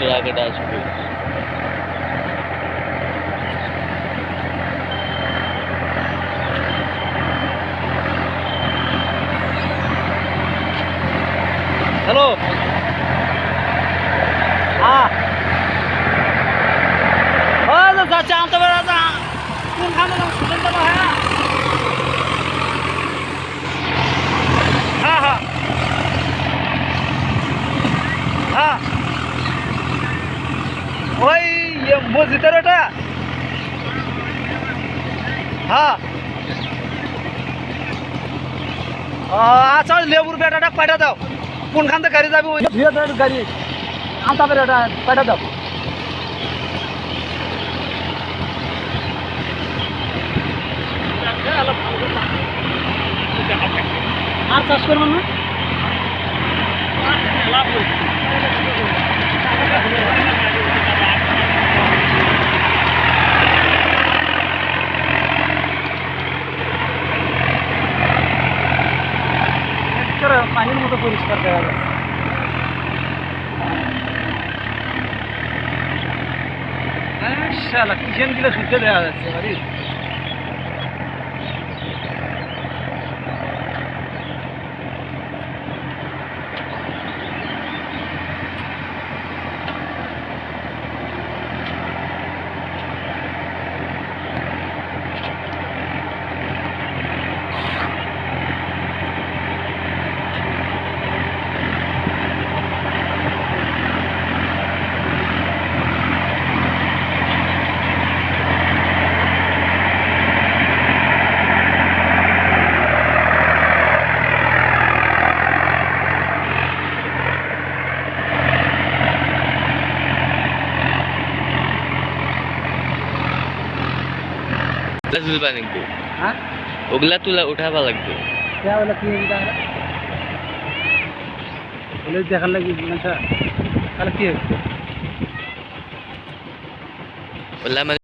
ট্রাকেট আসবে। হ্যালো, হ্যাঁ যাচ্ছে আনতে পারে কোনখানে শুনতে পারে। হ্যাঁ হ্যাঁ হ্যাঁ ওই মসজিদের ওটা। হ্যাঁ আচ্ছা, লেবুর বেটাটা পাঠা দাও। কোনখান থেকে গাড়ি যাবে? ওই গাড়ি আনতে পারে ওটা পাঠা দাও। আর চাষ করবেন না? পানির মতো পরিষ্কার দেখা যাচ্ছে। শালা কিচেন গুলো শুনতে দেখা যাচ্ছে বাড়ি। তুলবা লাগবে। হ্যাঁ ওগুলা তুলা উঠাবা লাগবে। কি দেখার লাগি তাহলে কি ওগুলা